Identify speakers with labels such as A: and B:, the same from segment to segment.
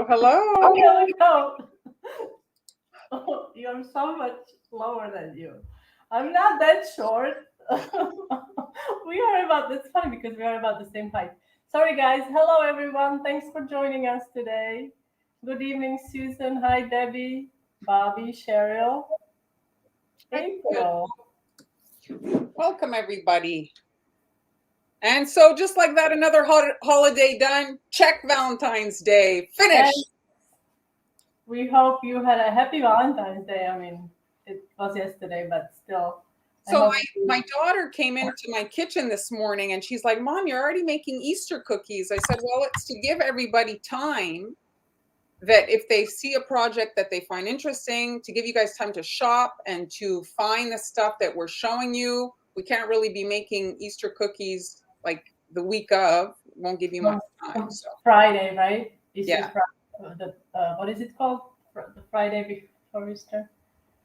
A: Hello, hello.
B: Oh, here we go. Oh, you're so much lower than you. I'm not that short. That's funny because we are about the same height. Sorry, guys. Hello, everyone. Thanks for joining us today. Good evening, Susan. Hi, Debbie, Bobby, Cheryl, April.
A: Welcome, everybody. And so, just like that, another holiday done. Check Valentine's Day. Finished.
B: And we hope you had a happy Valentine's Day. I mean, it was yesterday, but still.
A: So my daughter came into my kitchen this morning and she's like, Mom, you're already making Easter cookies. I said, well, it's to give everybody time that if they see a project that they find interesting, to give you guys time to shop and to find the stuff that we're showing you. We can't really be making Easter cookies like the week of. It won't give you much time. So.
B: Friday, right?
A: Easter
B: Friday. What is it called? The Friday before Easter?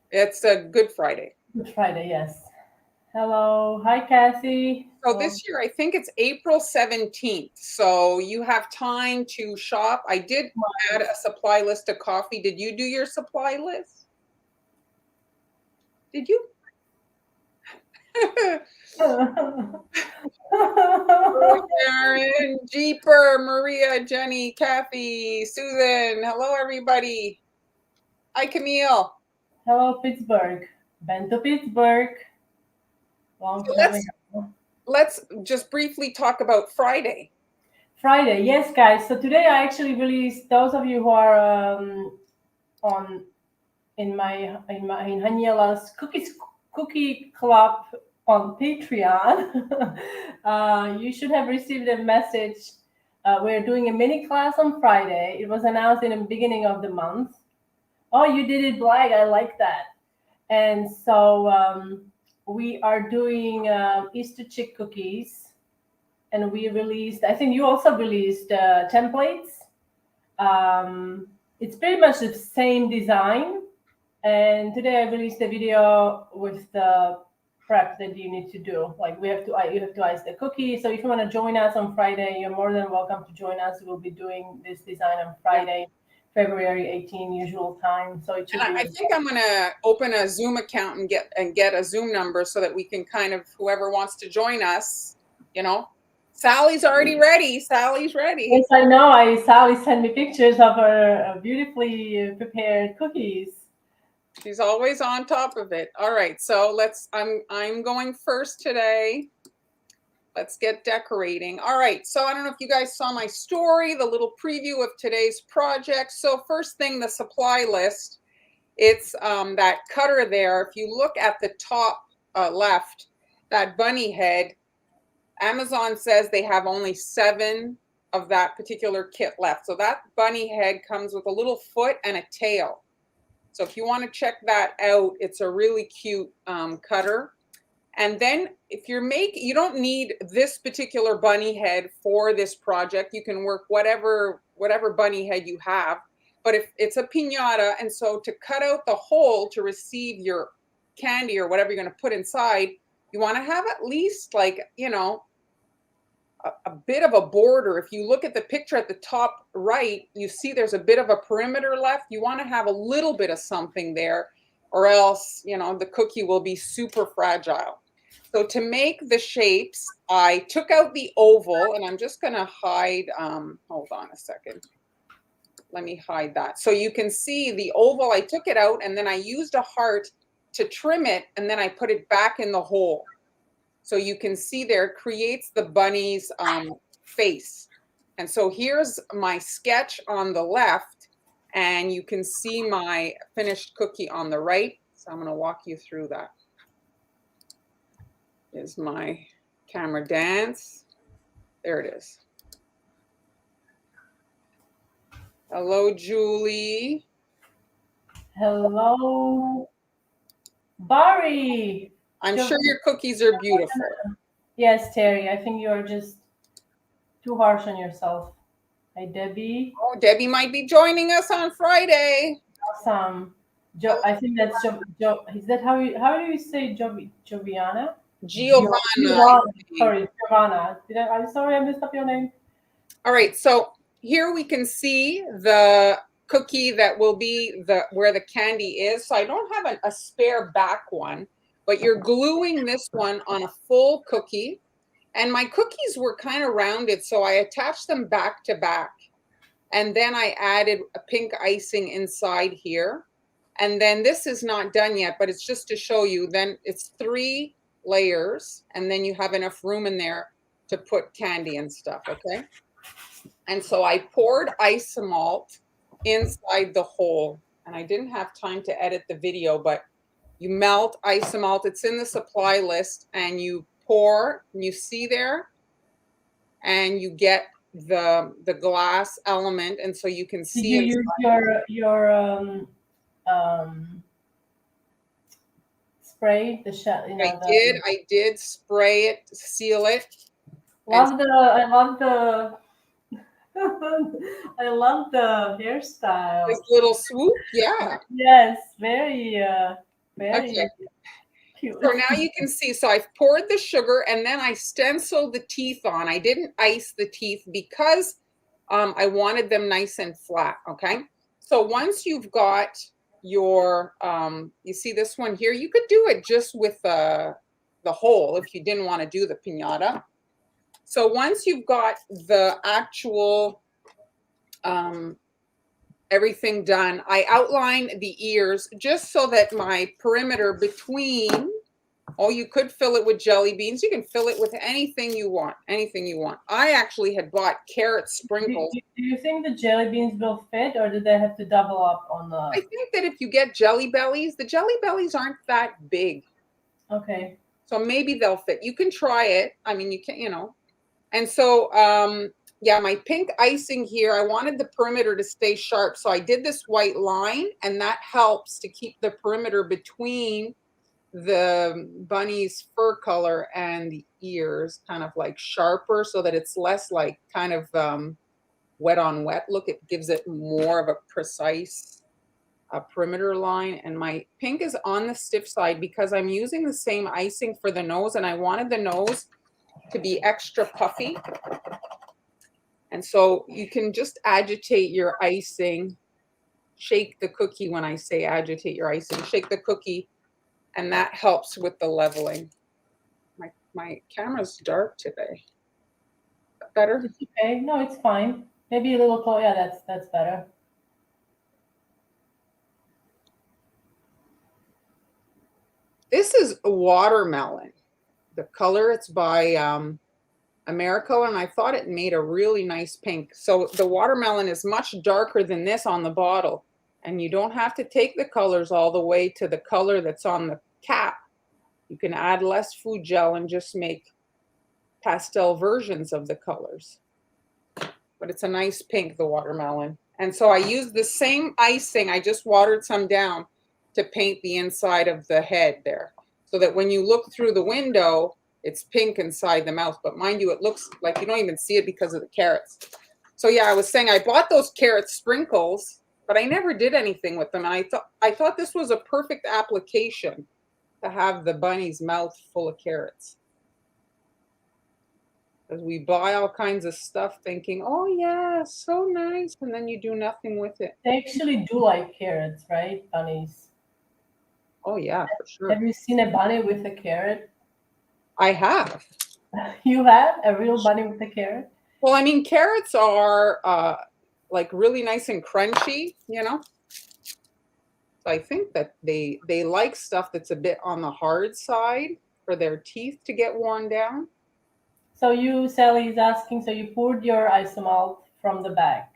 A: It's a Good Friday.
B: Good Friday, yes. Hello. Hi, Cassie.
A: So this year, I think it's April 17th. So you have time to shop. I did add a supply list of coffee. Did you do your supply list? Did you? Sharon, Jeeper, Maria, Jenny, Kathy, Susan. Hello, everybody. Hi, Camille.
B: Hello, Pittsburgh. Been to Pittsburgh.
A: Let's just briefly talk about Friday.
B: Friday, yes, guys. So today I actually released, those of you who are in Haniela's cookie club on Patreon, you should have received a message. We're doing a mini class on Friday. It was announced in the beginning of the month. Oh, you did it black. I like that. And so we are doing Easter chick cookies, and we released, I think you also released templates. It's pretty much the same design. And today I released a video with the prep that you need to do. Like you have to ice the cookie. So if you want to join us on Friday, you're more than welcome to join us. We'll be doing this design on Friday, February 18, usual time. So it should
A: I think I'm going to open a Zoom account and get a Zoom number so that we can kind of, whoever wants to join us, Sally's already ready. Sally's ready.
B: Yes, I know. Sally sent me pictures of her beautifully prepared cookies.
A: She's always on top of it. All right, so I'm going first today. Let's get decorating. All right, so I don't know if you guys saw my story, the little preview of today's project. So first thing, the supply list. It's that cutter there. If you look at the top left, that bunny head, Amazon says they have only 7 of that particular kit left. So that bunny head comes with a little foot and a tail. So if you want to check that out, it's a really cute cutter. And then if you don't need this particular bunny head for this project. You can work whatever bunny head you have. But if it's a pinata, and so to cut out the hole to receive your candy or whatever you're going to put inside, you want to have at least a bit of a border. If you look at the picture at the top right, you see there's a bit of a perimeter left. You want to have a little bit of something there, or else, the cookie will be super fragile. So to make the shapes, I took out the oval, and I'm just going to hide, hold on a second. Let me hide that. So you can see the oval, I took it out, and then I used a heart to trim it, and then I put it back in the hole. So you can see there, it creates the bunny's face. And so here's my sketch on the left, and you can see my finished cookie on the right. So I'm going to walk you through that. Here's my camera dance. There it is. Hello, Julie.
B: Hello, Barry.
A: I'm sure your cookies are beautiful.
B: Yes, Terry. I think you're just too harsh on yourself. Hi, Debbie.
A: Oh, Debbie might be joining us on Friday.
B: Awesome. I think that's is that how do you say Giovanna?
A: Giovanna.
B: Sorry, Giovanna. I'm sorry I messed up your name.
A: All right. So here we can see the cookie that will be where the candy is. So I don't have a spare back one, but you're gluing this one on a full cookie. And my cookies were kind of rounded, so I attached them back to back. And then I added a pink icing inside here. And then this is not done yet, but it's just to show you. Then it's 3 layers, and then you have enough room in there to put candy and stuff, okay? And so I poured Isomalt inside the hole. And I didn't have time to edit the video, but you melt Isomalt. It's in the supply list, and you pour, and you see there, and you get the glass element, and so you can
B: Did
A: see
B: you use your spray the shell? You know,
A: I did spray it, seal it.
B: I love the I love the hairstyle.
A: This little swoop, yeah.
B: Yes, very
A: Okay.
B: cute.
A: So now you can see, so I've poured the sugar and then I stenciled the teeth on. I didn't ice the teeth because I wanted them nice and flat, okay? So once you've got your, you see this one here, you could do it just with the hole if you didn't want to do the pinata. So once you've got the actual everything done, I outline the ears just so that my perimeter between, oh, you could fill it with jelly beans. You can fill it with anything you want, anything you want. I actually had bought carrot sprinkles.
B: Do you think the jelly beans will fit, or do they have to double up on the?
A: I think that if you get jelly bellies, the jelly bellies aren't that big.
B: Okay.
A: So maybe they'll fit. You can try it. I mean, you can, you know. And so, yeah, my pink icing here, I wanted the perimeter to stay sharp. So I did this white line, and that helps to keep the perimeter between the bunny's fur color and the ears kind of like sharper so that it's less like kind of wet on wet look. It gives it more of a precise perimeter line. And my pink is on the stiff side because I'm using the same icing for the nose, and I wanted the nose to be extra puffy. And so you can just agitate your icing, shake the cookie. When I say agitate your icing, shake the cookie, and that helps with the leveling. My camera's dark today. Better?
B: It's okay. No, it's fine. Maybe a little close. Yeah, that's better.
A: This is a watermelon. The color, it's by Americo, and I thought it made a really nice pink. So the watermelon is much darker than this on the bottle, and you don't have to take the colors all the way to the color that's on the cap. You can add less food gel and just make pastel versions of the colors. But it's a nice pink, the watermelon. And so I used the same icing, I just watered some down to paint the inside of the head there, so that when you look through the window, it's pink inside the mouth. But mind you, it looks like you don't even see it because of the carrots. So yeah, I was saying I bought those carrot sprinkles, but I never did anything with them. And I thought this was a perfect application to have the bunny's mouth full of carrots. Because we buy all kinds of stuff thinking, oh yeah, so nice, and then you do nothing with it.
B: They actually do like carrots, right? Bunnies.
A: Oh yeah, for sure.
B: Have you seen a bunny with a carrot?
A: I have.
B: You have a real bunny with a carrot?
A: Well, I mean, carrots are like really nice and crunchy, you know. So I think that they like stuff that's a bit on the hard side for their teeth to get worn down.
B: So Sally is asking, so you poured your isomalt from the back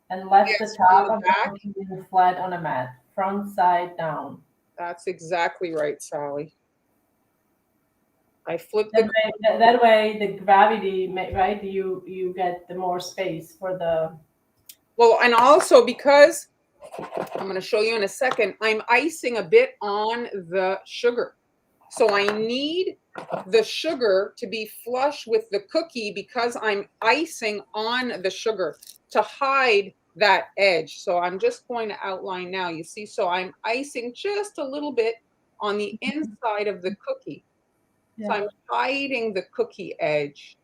B: and left
A: Yes,
B: the
A: from
B: top
A: the
B: of
A: back.
B: the cookie flat on a mat, front side down.
A: That's exactly right, Sally. I flipped
B: That way the gravity, right? You get the more space for the.
A: Well, and also because I'm going to show you in a second, I'm icing a bit on the sugar. So I need the sugar to be flush with the cookie because I'm icing on the sugar to hide that edge. So I'm just going to outline now. You see, so I'm icing just a little bit on the inside of the cookie.
B: Yeah.
A: So I'm hiding the cookie edge.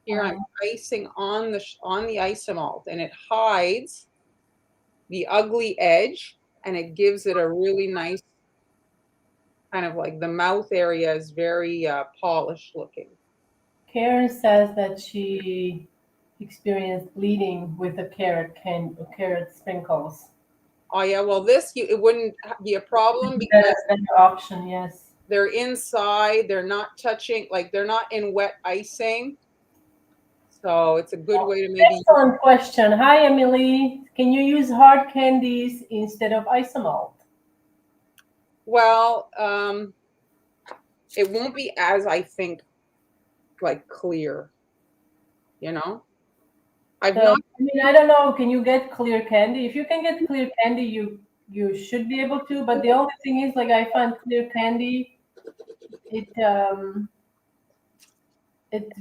A: Here I'm icing on the Isomalt, and it hides the ugly edge, and it gives it a really nice kind of like the mouth area is very polished looking.
B: Karen says that she experienced bleeding with the carrot sprinkles.
A: Oh yeah, well it wouldn't be a problem
B: Better,
A: because
B: better option, yes.
A: they're inside, they're not touching, like they're not in wet icing. So it's a good way to maybe.
B: Excellent question. Hi, Emily. Can you use hard candies instead of isomalt?
A: Well, it won't be as, I think, like clear, you know? I've not.
B: I mean, I don't know. Can you get clear candy? If you can get clear candy, you should be able to. But the only thing is, like, I find clear candy, it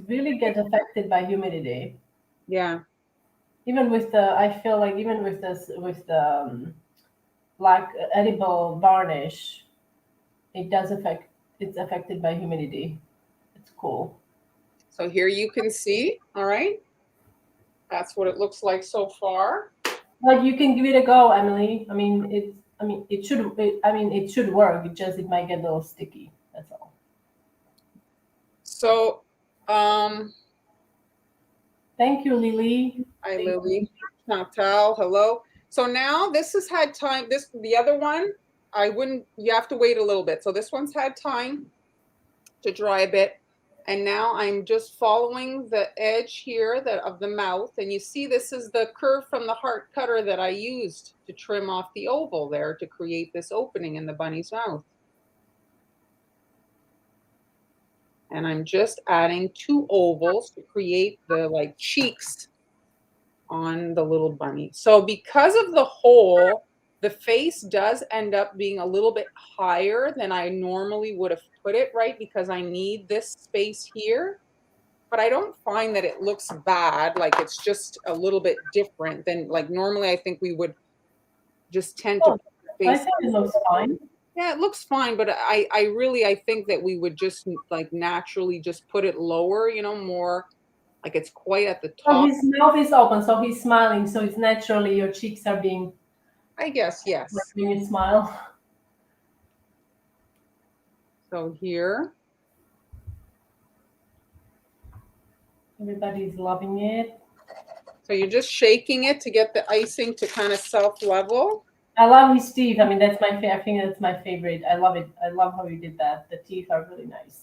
B: really gets affected by humidity.
A: Yeah.
B: Even with the, I feel like even with this with the black edible varnish, it does affect. It's affected by humidity. It's cool.
A: So here you can see, all right? That's what it looks like so far.
B: But you can give it a go, Emily. I mean, it should. It should work. It might get a little sticky. That's all.
A: So,
B: Thank you, Lily.
A: hi, Lily. Chantal, hello. So now this has had time. The other one, you have to wait a little bit. So this one's had time to dry a bit. And now I'm just following the edge here of the mouth. And you see this is the curve from the heart cutter that I used to trim off the oval there to create this opening in the bunny's mouth. And I'm just adding 2 ovals to create the like cheeks on the little bunny. So because of the hole, the face does end up being a little bit higher than I normally would have put it, right? Because I need this space here. But I don't find that it looks bad. Like it's just a little bit different than like normally I think we would just tend to put the
B: I
A: face.
B: think it looks fine.
A: Yeah, it looks fine, but I think that we would just like naturally just put it lower, more like it's quite at the
B: So
A: top.
B: his mouth is open, so he's smiling. So it's naturally your cheeks are being.
A: I guess, yes.
B: Like when you smile.
A: So here.
B: Everybody's loving it.
A: So you're just shaking it to get the icing to kind of self-level.
B: I love his teeth. I mean, that's my favorite. I think that's my favorite. I love it. I love how you did that. The teeth are really nice.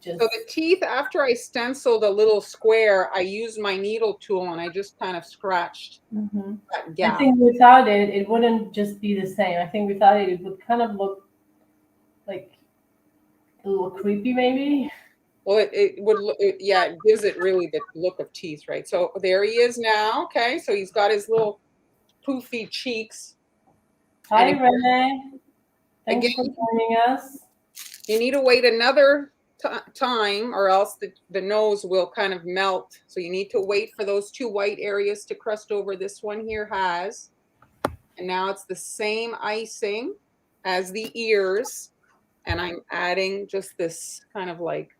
A: So the teeth, after I stenciled a little square, I used my needle tool and I just kind of scratched that gap.
B: I think without it, it wouldn't just be the same. I think without it, it would kind of look like a little creepy, maybe.
A: Well, it would look, it gives it really the look of teeth, right? So there he is now. Okay, so he's got his little poofy cheeks.
B: Hi, Renee. Thanks for joining us.
A: You need to wait another time or else the nose will kind of melt. So you need to wait for those 2 white areas to crust over. This one here has. And now it's the same icing as the ears. And I'm adding just this kind of like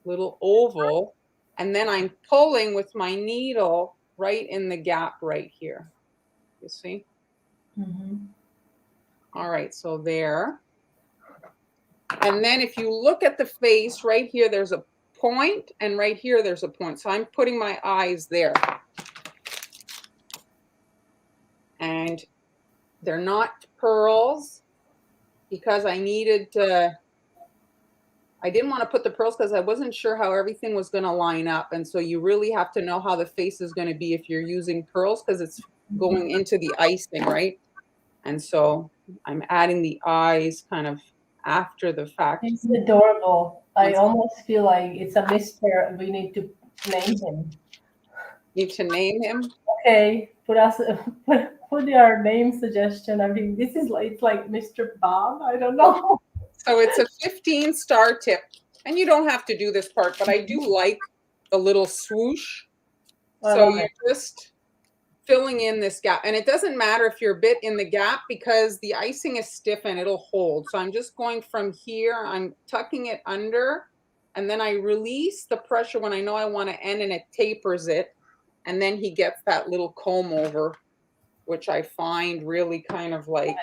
A: little oval. And then I'm pulling with my needle right in the gap right here. You see? All right, so there. And then if you look at the face right here, there's a point, and right here, there's a point. So I'm putting my eyes there. And they're not pearls because I needed to, I didn't want to put the pearls because I wasn't sure how everything was going to line up. And so you really have to know how the face is going to be if you're using pearls because it's going into the icing, right? And so I'm adding the eyes kind of after the fact.
B: He's adorable. I almost feel like it's a Mr. We need to name him.
A: Need to name him?
B: Okay, put our name suggestion. I mean, this is like, it's like Mr. Bob. I don't know.
A: So it's a 15 star tip. And you don't have to do this part, but I do like the little swoosh. So you're just filling in this gap. And it doesn't matter if you're a bit in the gap because the icing is stiff and it'll hold. So I'm just going from here. I'm tucking it under and then I release the pressure when I know I want to end, and it tapers it, and then he gets that little comb over, which I find really kind of like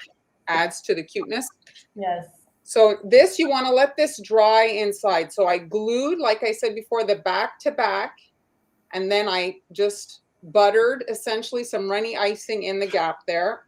A: adds to the cuteness.
B: Yes.
A: So this, you want to let this dry inside. So I glued, like I said before, the back to back, and then I just buttered essentially some runny icing in the gap there.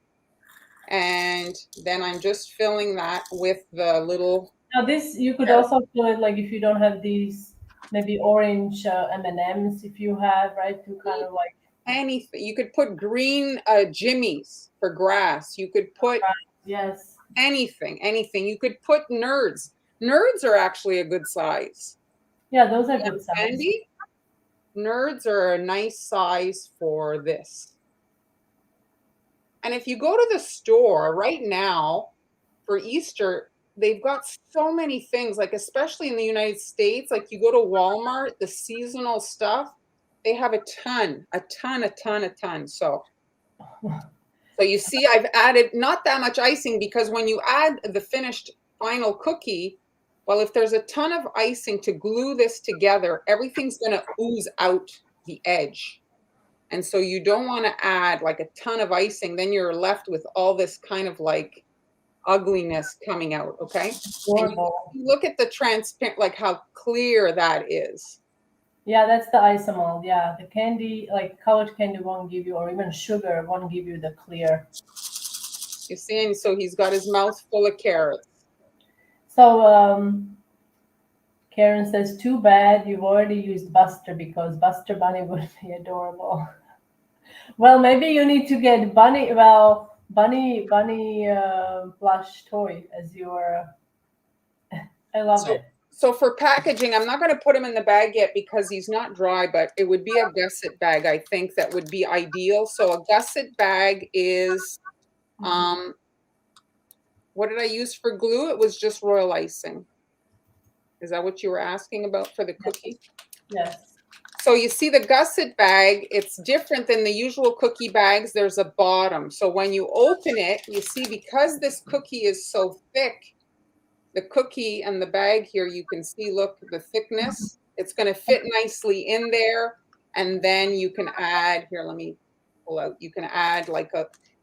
A: And then I'm just filling that with the little.
B: Now this, you could also fill it like if you don't have these, maybe orange M&Ms if you have, right? To kind of like
A: Anything. You could put green jimmies for grass. You could put
B: yes.
A: anything. You could put nerds. Nerds are actually a good size.
B: Yeah, those are good size.
A: Candy. Nerds are a nice size for this. And if you go to the store right now for Easter, they've got so many things, like especially in the United States, like you go to Walmart, the seasonal stuff, they have a ton. So you see, I've added not that much icing, because when you add the finished final cookie, well, if there's a ton of icing to glue this together, everything's going to ooze out the edge. And so you don't want to add like a ton of icing. Then you're left with all this kind of like ugliness coming out. Okay.
B: Horrible.
A: You look at the transparent, like how clear that is.
B: Yeah, that's the Isomalt. Yeah, the candy, like colored candy, won't give you, or even sugar won't give you the clear.
A: You see, and so he's got his mouth full of carrots.
B: So Karen says, "Too bad you've already used Buster, because Buster Bunny would be adorable." Well, maybe you need to get Bunny. Well, Bunny plush toy as your. I love it.
A: So for packaging, I'm not going to put him in the bag yet because he's not dry, but it would be a gusset bag, I think, that would be ideal. So a gusset bag is, what did I use for glue? It was just royal icing. Is that what you were asking about for the cookie?
B: Yes.
A: So you see the gusset bag, it's different than the usual cookie bags. There's a bottom. So when you open it, you see, because this cookie is so thick, the cookie and the bag here, you can see, look, the thickness. It's going to fit nicely in there. And then you can add, here, let me pull out. You can add like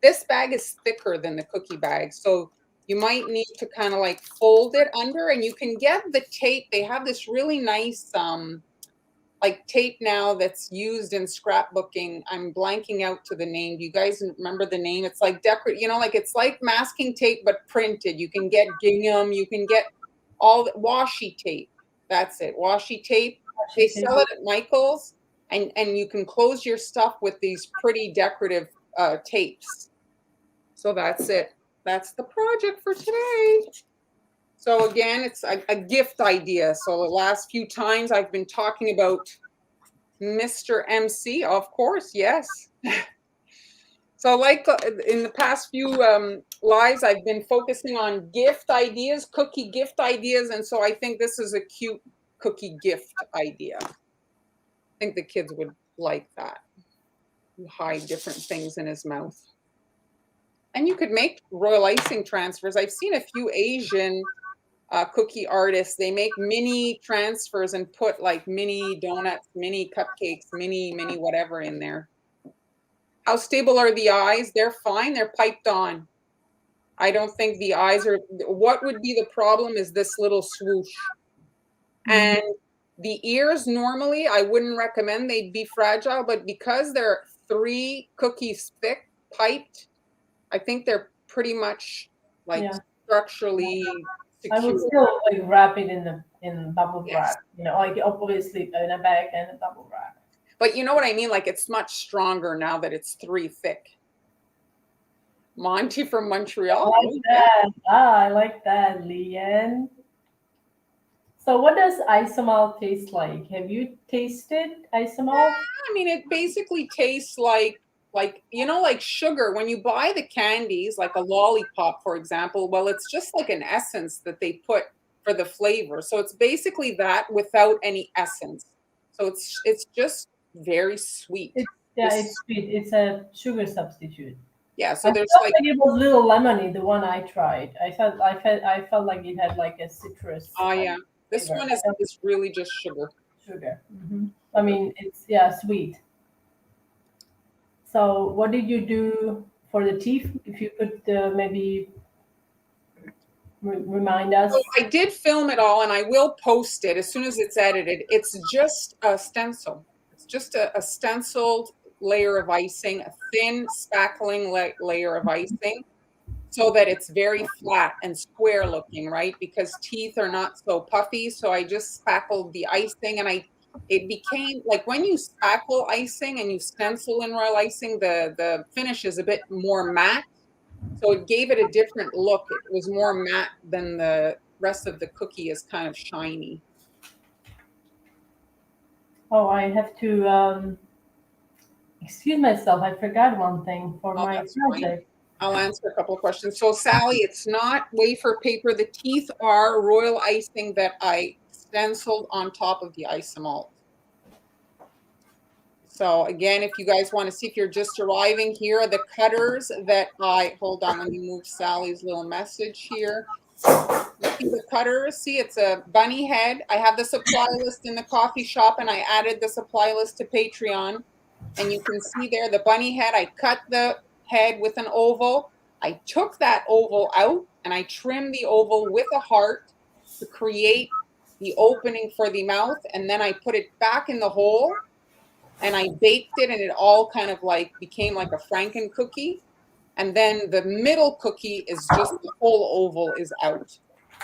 A: this bag is thicker than the cookie bag. So you might need to kind of like fold it under, and you can get the tape. They have this really nice, like tape now that's used in scrapbooking. I'm blanking out to the name. Do you guys remember the name? It's like like it's like masking tape, but printed. You can get gingham, you can get all the washi tape. That's it, washi tape. They sell it at Michael's, and you can close your stuff with these pretty decorative tapes. So that's it. That's the project for today. So again, it's a gift idea. So the last few times I've been talking about Mr. MC, of course, yes. So like in the past few lives, I've been focusing on gift ideas, cookie gift ideas. And so I think this is a cute cookie gift idea. I think the kids would like that. You hide different things in his mouth. And you could make royal icing transfers. I've seen a few Asian cookie artists. They make mini transfers and put like mini donuts, mini cupcakes, mini whatever in there. How stable are the eyes? They're fine. They're piped on. I don't think the eyes are. What would be the problem is this little swoosh. And the ears, normally I wouldn't recommend. They'd be fragile, but because they're 3 cookies thick, piped, I think they're pretty much like structurally secure.
B: I would still like wrap it in bubble wrap, like obviously in a bag and a bubble wrap.
A: But you know what I mean? Like it's much stronger now that it's 3 thick. Monty from Montreal.
B: I like that. I like that, Leanne. So what does Isomalt taste like? Have you tasted Isomalt?
A: I mean, it basically tastes like sugar. When you buy the candies, like a lollipop, for example, well, it's just like an essence that they put for the flavor. So it's basically that without any essence. So it's just very sweet.
B: It's sweet. It's a sugar substitute.
A: Yeah, so there's like
B: it was a little lemony, the one I tried. I felt like it had like a citrus.
A: Oh yeah. This one is really just sugar.
B: Sugar. I mean, it's sweet. So what did you do for the teeth? If you could maybe remind us.
A: So I did film it all, and I will post it as soon as it's edited. It's just a stencil. It's just a stenciled layer of icing, a thin spackling layer of icing, so that it's very flat and square looking, right? Because teeth are not so puffy. So I just spackled the icing, and it became like when you spackle icing and you stencil in royal icing, the finish is a bit more matte. So it gave it a different look. It was more matte than the rest of the cookie is kind of shiny.
B: Oh, I have to excuse myself. I forgot one thing for my project.
A: I'll answer a couple of questions. So Sally, it's not wafer paper. The teeth are royal icing that I stenciled on top of the Isomalt. So again, if you guys want to see, if you're just arriving, here are the cutters that hold on, let me move Sally's little message here. You see the cutters? See, it's a bunny head. I have the supply list in the coffee shop, and I added the supply list to Patreon. And you can see there the bunny head. I cut the head with an oval. I took that oval out, and I trimmed the oval with a heart to create the opening for the mouth. And then I put it back in the hole, and I baked it, and it all kind of like became like a Franken cookie. And then the middle cookie is just the whole oval is out.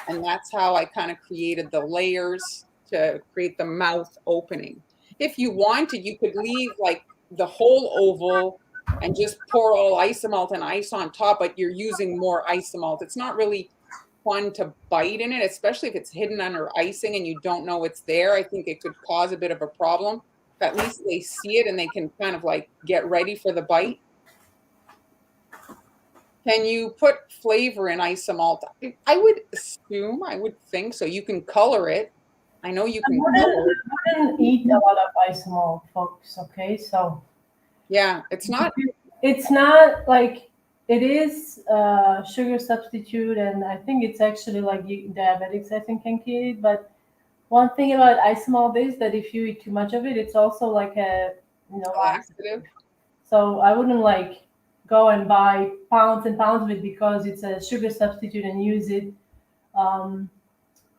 A: And that's how I kind of created the layers to create the mouth opening. If you wanted, you could leave like the whole oval and just pour all Isomalt and ice on top, but you're using more Isomalt. It's not really fun to bite in it, especially if it's hidden under icing and you don't know it's there. I think it could cause a bit of a problem. At least they see it and they can kind of like get ready for the bite. Can you put flavor in Isomalt? I would assume, I would think so. You can color it. I know you can color it.
B: I wouldn't eat a lot of Isomalt, folks, okay? So
A: yeah, it's not
B: like, it is sugar substitute, and I think it's actually like diabetics, I think, can eat it. But one thing about Isomalt is that if you eat too much of it, it's also like a
A: laxative.
B: So I wouldn't like go and buy pounds and pounds of it because it's a sugar substitute and use it.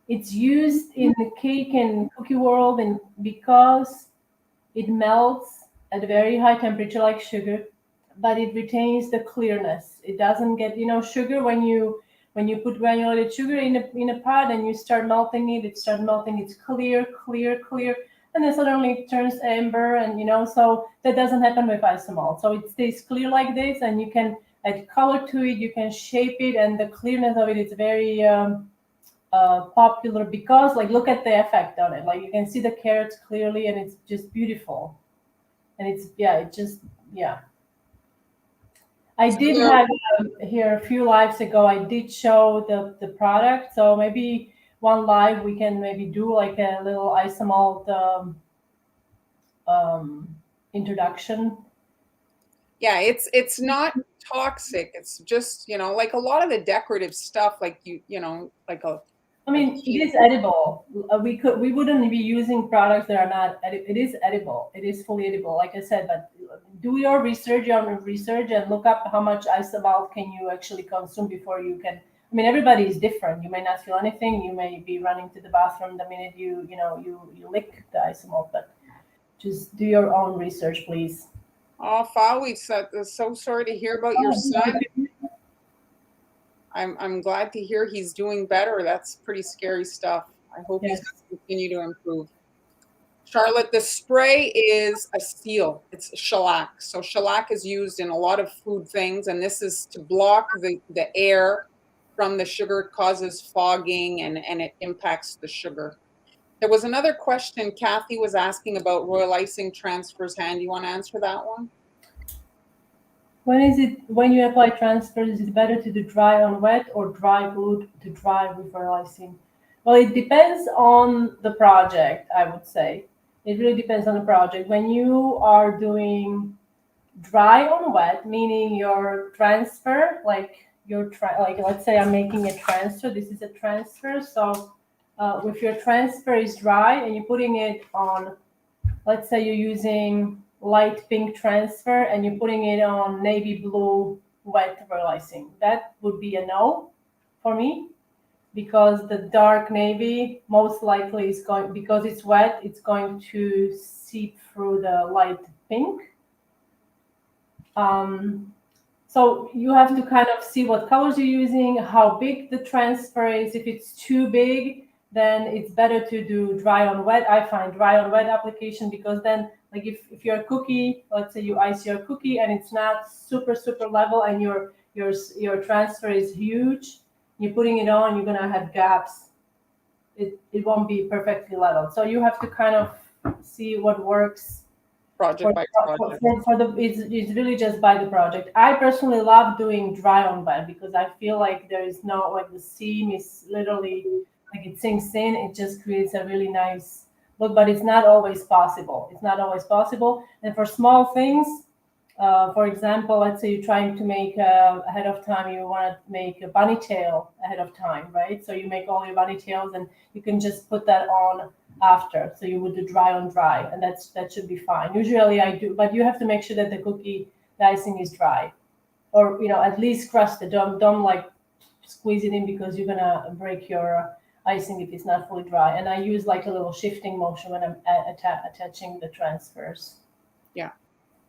B: It's used in the cake and cookie world, and because it melts at a very high temperature like sugar, but it retains the clearness. It doesn't get, sugar when you put granulated sugar in a pot and you start melting it, it's clear, and then suddenly it turns amber, and so that doesn't happen with Isomalt. So it stays clear like this, and you can add color to it, you can shape it, and the clearness of it is very popular because, like, look at the effect on it. Like, you can see the carrots clearly, and it's just beautiful. And I did have here a few lives ago, I did show the product. So maybe one live we can maybe do like a little Isomalt introduction.
A: Yeah, it's not toxic. It's just, like a lot of the decorative stuff, like like a.
B: I mean, it is edible. We wouldn't be using products that are not edible. It is edible. It is fully edible, like I said. But do your research and look up how much Isomalt can you actually consume before you can. I mean, everybody is different. You may not feel anything. You may be running to the bathroom the minute you lick the Isomalt. But just do your own research, please.
A: Oh, Fawi, so sorry to hear about your son. I'm glad to hear he's doing better. That's pretty scary stuff. I hope he's going to continue to improve. Charlotte, the spray is a seal. It's shellac. So shellac is used in a lot of food things, and this is to block the air from the sugar. It causes fogging, and it impacts the sugar. There was another question Kathy was asking about royal icing transfers. Han, do you want to answer that one?
B: When you apply transfers, is it better to do dry on wet or dry glued to dry with royal icing? Well, it depends on the project, I would say. It really depends on the project. When you are doing dry on wet, meaning your transfer, like let's say I'm making a transfer. This is a transfer, so if your transfer is dry and you're putting it on, let's say you're using light pink transfer and you're putting it on navy blue wet royal icing, that would be a no for me, because the dark navy most likely is going, because it's wet, it's going to seep through the light pink. So you have to kind of see what colors you're using, how big the transfer is. If it's too big, then it's better to do dry on wet. I find dry on wet application, because then, like if your cookie, let's say you ice your cookie and it's not super level and your transfer is huge, you're putting it on, you're gonna have gaps. It won't be perfectly level. So you have to kind of see what works
A: Project by project.
B: for the, it's really just by the project. I personally love doing dry on wet, because I feel like there is no, like the seam is literally like it sinks in, it just creates a really nice look, but it's not always possible. It's not always possible. And for small things, for example, let's say you're trying to make ahead of time, you want to make a bunny tail ahead of time, right? So you make all your bunny tails and you can just put that on after. So you would do dry on dry, and that should be fine. Usually I do, but you have to make sure that the icing is dry, or at least crush the don't like squeeze it in, because you're gonna break your icing if it's not fully dry. And I use like a little shifting motion when I'm attaching the transfers.
A: Yeah.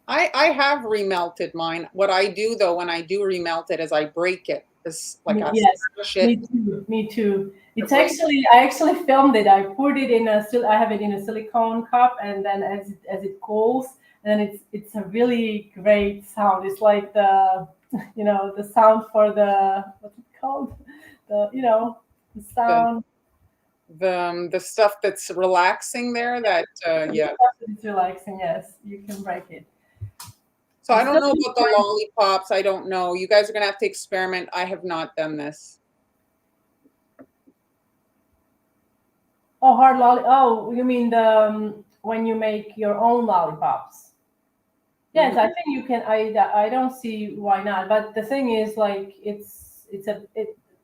A: I have remelted mine. What I do though, when I do remelt it, is I break it. It's like I
B: Yes,
A: smash it.
B: me too. It's actually, I actually filmed it. I poured it in I have it in a silicone cup, and then as it cools, and then it's a really great sound. It's like the the sound for the, what's it called? The sound.
A: The stuff that's relaxing there. That yeah.
B: It's relaxing. Yes, you can break it.
A: So I don't know about the lollipops. I don't know. You guys are gonna have to experiment. I have not done this.
B: Oh, hard lolly. Oh, you mean the when you make your own lollipops? Yes, I think you can. I don't see why not. But the thing is, like,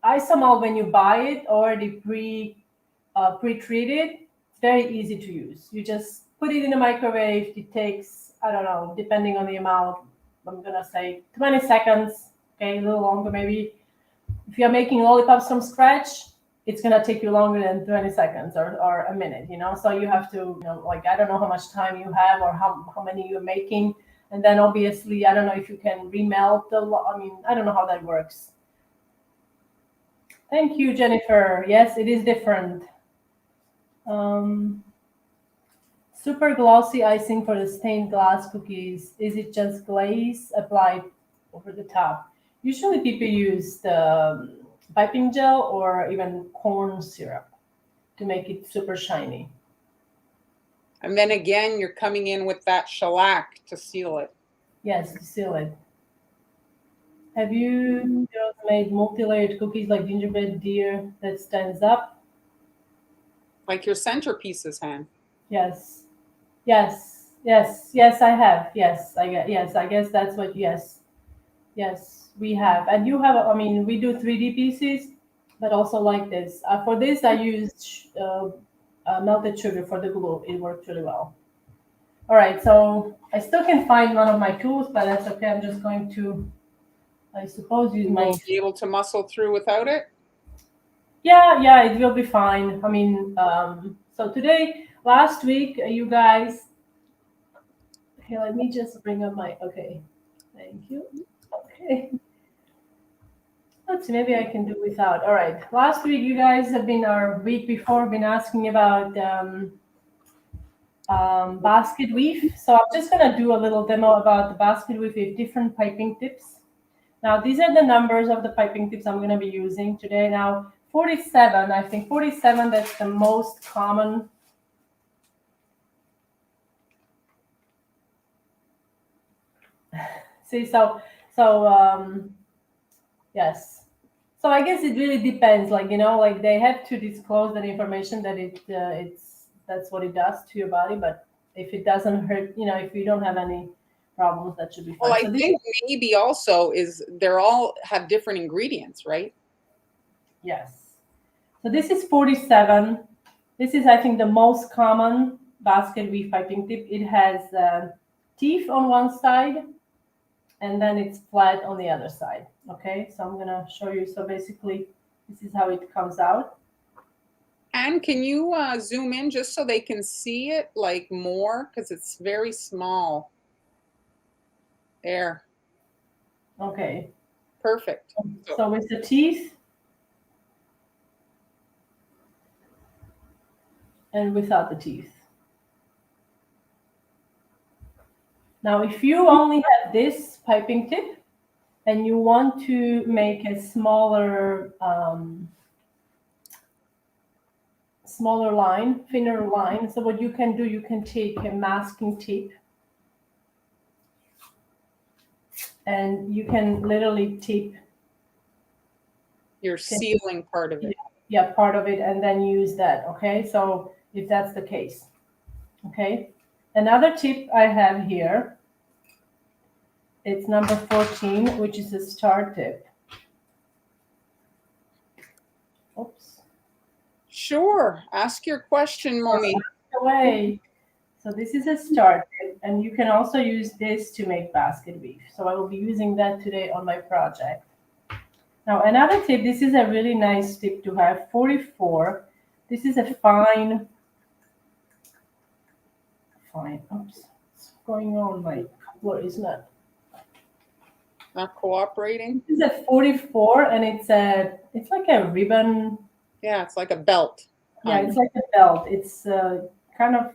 B: Isomalt, when you buy it already pre-treated, it's very easy to use. You just put it in the microwave. It takes, I don't know, depending on the amount. I'm gonna say 20 seconds. Okay, a little longer maybe. If you're making lollipops from scratch, it's gonna take you longer than 20 seconds or a minute. So you have to, like, I don't know how much time you have or how many you're making. And then obviously, I don't know if you can remelt I don't know how that works. Thank you, Jennifer. Yes, it is different. Super glossy icing for the stained glass cookies. Is it just glaze applied over the top? Usually people use the piping gel or even corn syrup to make it super shiny.
A: And then again, you're coming in with that shellac to seal it.
B: Yes, to seal it. Have you girls made multi-layered cookies like gingerbread deer that stands up?
A: Like your centerpieces, Han.
B: Yes. Yes. Yes. Yes, I have. Yes, I guess that's what. Yes. Yes, we have. And you have. We do 3D pieces, but also like this. For this, I used melted sugar for the glue. It worked really well. All right. So I still can find one of my tools, but that's okay. I'm just going to, I suppose, use my.
A: Will be able to muscle through without it?
B: Yeah, it will be fine. So today, last week, you guys. Okay, let me just bring up my. Okay, thank you. Okay. Let's see, maybe I can do without. All right. Last week, you guys have been, our week before, been asking about basket weave. So I'm just going to do a little demo about the basket weave with different piping tips. Now, these are the numbers of the piping tips I'm going to be using today. Now, 47, I think 47, that's the most common. See, yes. So I guess it really depends. Like, like they have to disclose that information that that's what it does to your body. But if it doesn't hurt, if you don't have any problems, that should be fine.
A: Well, I think maybe also is they're all have different ingredients, right?
B: Yes. So this is 47. This is, I think, the most common basket weave piping tip. It has teeth on one side, and then it's flat on the other side. Okay, so I'm gonna show you. So basically, this is how it comes out.
A: And can you zoom in just so they can see it like more? Because it's very small. There.
B: Okay.
A: Perfect.
B: So with the teeth and without the teeth. Now, if you only have this piping tip and you want to make a smaller line, thinner line, so what you can do, you can take a masking tape and you can literally tape
A: your sealing part of it.
B: Yeah, part of it, and then use that. Okay, so if that's the case. Okay, another tip I have here, it's number 14, which is a star tip. Oops.
A: Sure, ask your question, Momi.
B: Away. So this is a star tip, and you can also use this to make basket weave. So I will be using that today on my project. Now another tip, this is a really nice tip to have, 44. This is a fine, oops, what's going on? My coupler is not
A: cooperating.
B: This is a 44, and it's like a ribbon.
A: Yeah, it's like a belt.
B: Yeah, it's like a belt. It's kind of.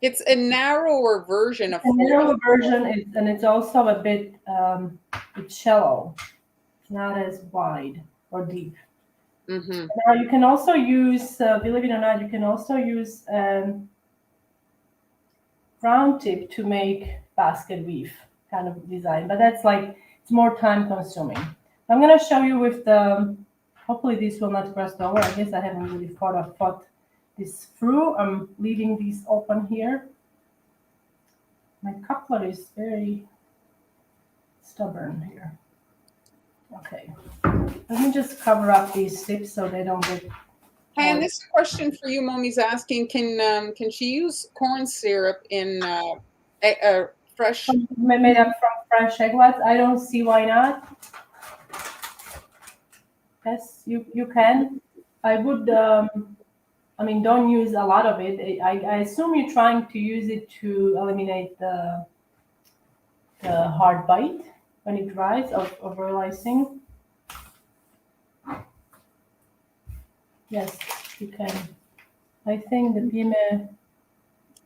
A: It's a narrower version of.
B: A narrower version, and it's also a bit it's shallow. It's not as wide or deep.
A: Mm-hmm.
B: Now you can also use, believe it or not, you can also use round tip to make basket weave kind of design, but that's like, it's more time consuming. I'm going to show you with the, hopefully this will not rust over. I guess I haven't really thought this through. I'm leaving these open here. My coupler is very stubborn here. Okay, let me just cover up these tips so they don't get.
A: And this question for you, Momi's asking: Can she use corn syrup in fresh?
B: Made up from fresh egg whites? I don't see why not. Yes, you can. I would. I mean, don't use a lot of it. I assume you're trying to use it to eliminate the hard bite when it dries of realizing. Yes, you can. I think the PME.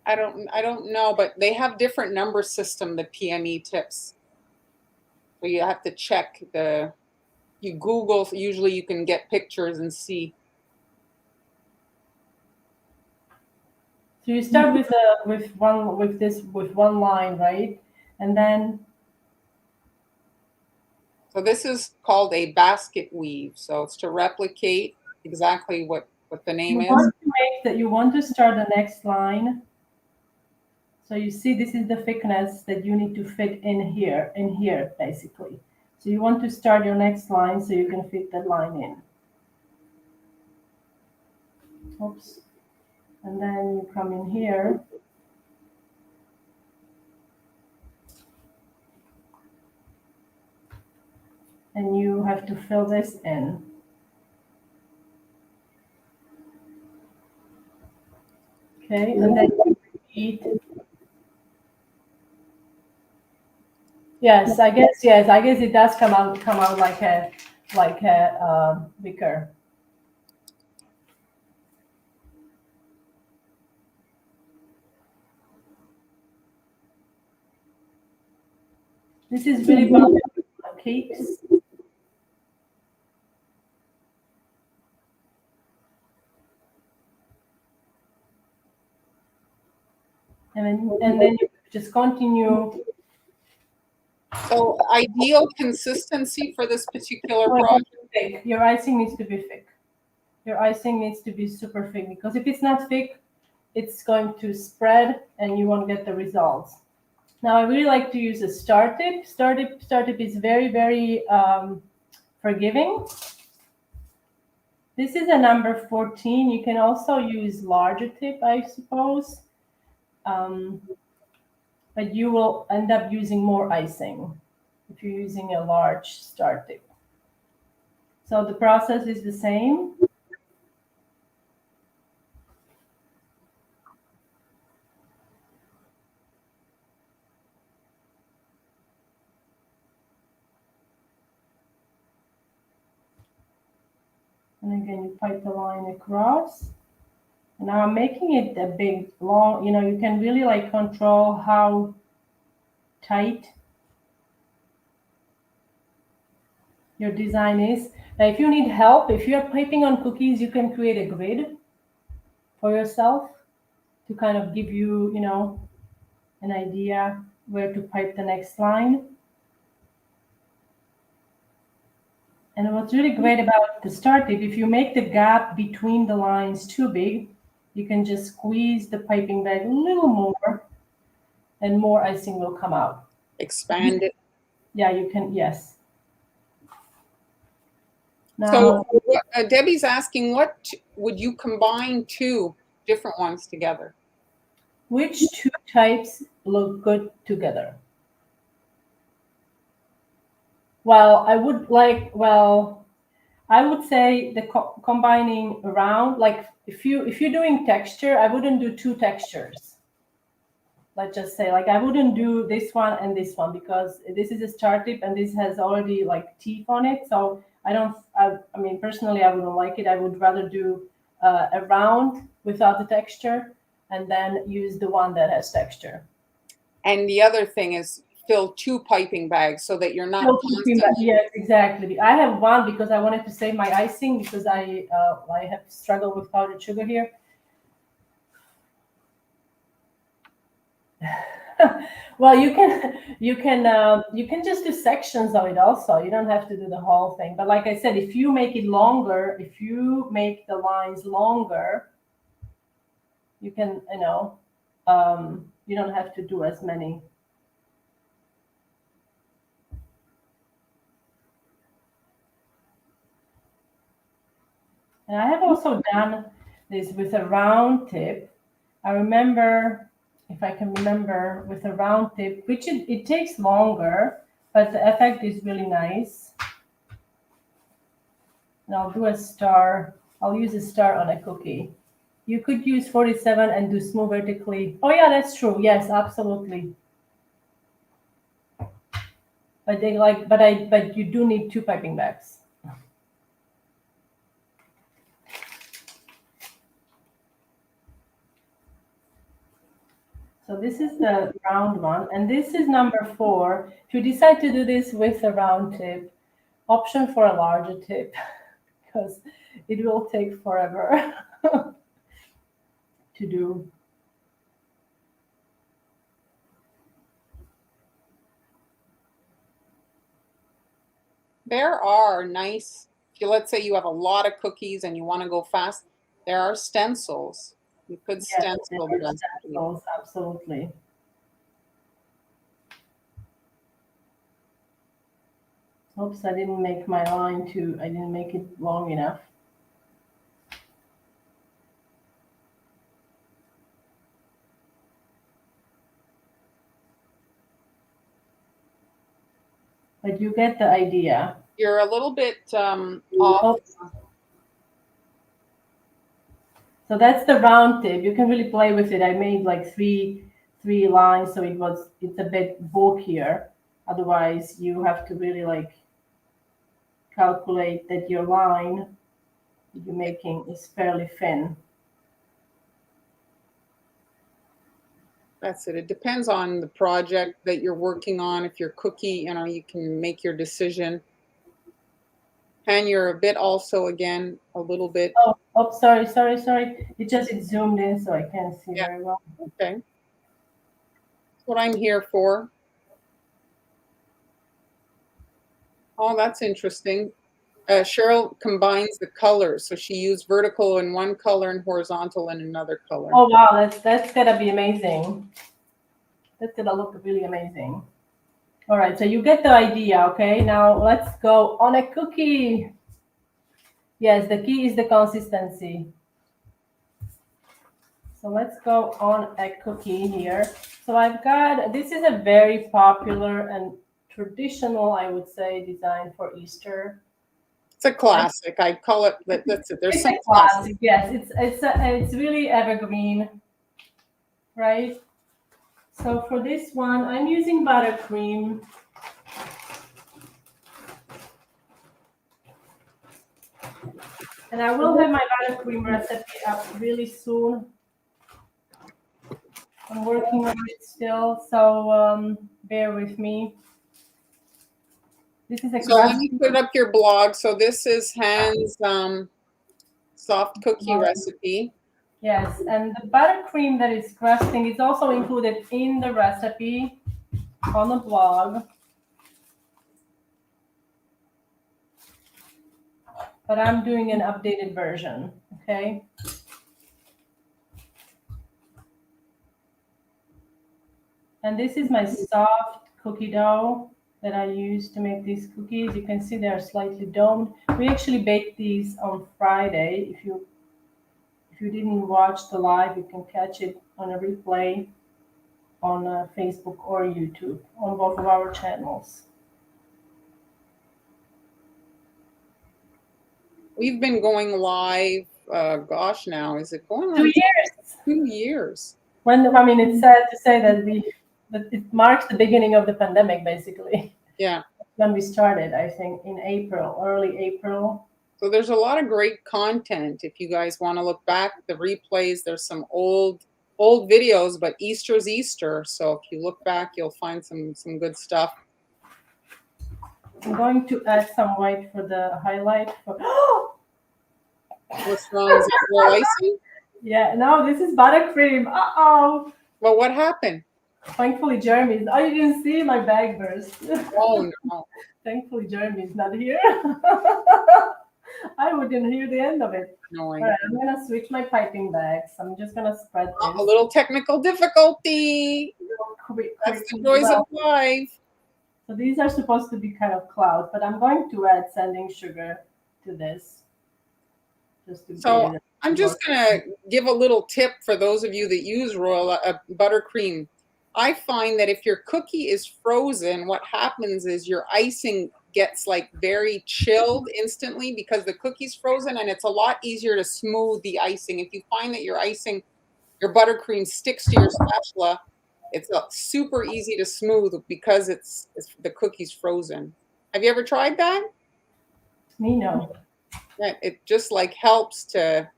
A: I don't know, but they have different number system, the PME tips. So you have to check you Google, usually you can get pictures and see.
B: So you start with one line, right? And then.
A: So this is called a basket weave. So it's to replicate exactly what the name is.
B: You want to start the next line. So you see, this is the thickness that you need to fit in here, basically. So you want to start your next line so you can fit that line in. Oops. And then you come in here. And you have to fill this in. Okay, and then you repeat. Yes, I guess it does come out like a wicker. This is really popular for cakes. And then you just continue.
A: So ideal consistency for this particular project.
B: Thick. Your icing needs to be thick. Your icing needs to be super thick, because if it's not thick, it's going to spread and you won't get the results. Now, I really like to use a star tip. Star tip is very, very forgiving. This is a number 14. You can also use larger tip, I suppose. But you will end up using more icing if you're using a large star tip. So the process is the same. And again, you pipe the line across. And now I'm making it a big, long, you can really like control how tight your design is. Now, if you need help, if you're piping on cookies, you can create a grid for yourself to kind of give you, an idea where to pipe the next line. And what's really great about the star tip, if you make the gap between the lines too big, you can just squeeze the piping bag a little more and more icing will come out.
A: Expand it.
B: Yeah, you can, yes. Now,
A: So Debbie's asking, what would you combine two different ones together?
B: which two types look good together? Well, I would say the combining around, like if you're doing texture, I wouldn't do two textures. Let's just say, like, I wouldn't do this one and this one because this is a star tip and this has already like teeth on it. So I mean, personally, I wouldn't like it. I would rather do a round without the texture and then use the one that has texture.
A: And the other thing is fill two piping bags so that you're not constantly.
B: Yes, exactly. I have one because I wanted to save my icing because I have struggled with powdered sugar here. Well, you can just do sections of it also. You don't have to do the whole thing. But like I said, if you make it longer, if you make the lines longer, you can, you don't have to do as many. And I have also done this with a round tip. I remember, if I can remember, with a round tip, which it takes longer, but the effect is really nice. And I'll do a star. I'll use a star on a cookie. You could use 47 and do smooth vertically. Oh yeah, that's true. Yes, absolutely. But you do need two piping bags. So this is the round one, and this is number 4. If you decide to do this with a round tip, option for a larger tip, because it will take forever to do.
A: There are nice, let's say you have a lot of cookies and you want to go fast, there are stencils. You could stencil the recipe.
B: Stencils, absolutely. Oops, I didn't make my line I didn't make it long enough. But you get the idea.
A: You're a little bit off.
B: Oops. So that's the round tip. You can really play with it. I made like three lines, so it's a bit bulkier. Otherwise, you have to really like calculate that your line that you're making is fairly thin.
A: That's it. It depends on the project that you're working on. If you're cookie, you can make your decision. And you're a bit also, again, a little bit.
B: Oh, sorry. It zoomed in, so I can't see very well.
A: Okay. That's what I'm here for. Oh, that's interesting. Cheryl combines the colors, so she used vertical in one color and horizontal in another color.
B: Oh wow, that's gonna be amazing. That's gonna look really amazing. All right, so you get the idea. Okay, now let's go on a cookie. Yes, the key is the consistency. So let's go on a cookie here. So I've got, this is a very popular and traditional, I would say, design for Easter.
A: It's a classic. I call it. That's it. There's
B: It's
A: some
B: a
A: classic.
B: classic, yes. It's really evergreen, right? So for this one, I'm using buttercream. And I will have my buttercream recipe up really soon. I'm working on it still, so bear with me. This is a
A: So let
B: crust.
A: me put up your blog. So this is Han's soft cookie recipe.
B: Yes, and the buttercream that is crusting is also included in the recipe on the blog. But I'm doing an updated version, okay? And this is my soft cookie dough that I use to make these cookies. You can see they are slightly domed. We actually baked these on Friday. If you didn't watch the live, you can catch it on a replay on Facebook or YouTube on both of our channels.
A: We've been going live. Gosh, now is it going on
B: 2 years.
A: 2 years?
B: It's sad to say that it marks the beginning of the pandemic, basically.
A: Yeah.
B: When we started, I think in April, early April.
A: So there's a lot of great content. If you guys want to look back, the replays, there's some old videos, but Easter's Easter. So if you look back, you'll find some good stuff.
B: I'm going to add some white for the highlight.
A: What's wrong? Is it real icing?
B: Yeah, no, this is buttercream. Uh-oh.
A: Well, what happened?
B: Thankfully, Jeremy's. Oh, you didn't see my bag burst.
A: Oh, no.
B: Thankfully, Jeremy's not here. I wouldn't hear the end of it.
A: No,
B: All right, I'm going to switch my piping bags. I'm just going to spread this.
A: A little technical difficulty. That's the joys of life.
B: So these are supposed to be kind of clouds, but I'm going to add sanding sugar to this.
A: So I'm just going to give a little tip for those of you that use royal buttercream. I find that if your cookie is frozen, what happens is your icing gets like very chilled instantly because the cookie's frozen, and it's a lot easier to smooth the icing. If you find that your buttercream sticks to your spatula, it's super easy to smooth because it's the cookie's frozen. Have you ever tried that?
B: Me, no.
A: It just like helps to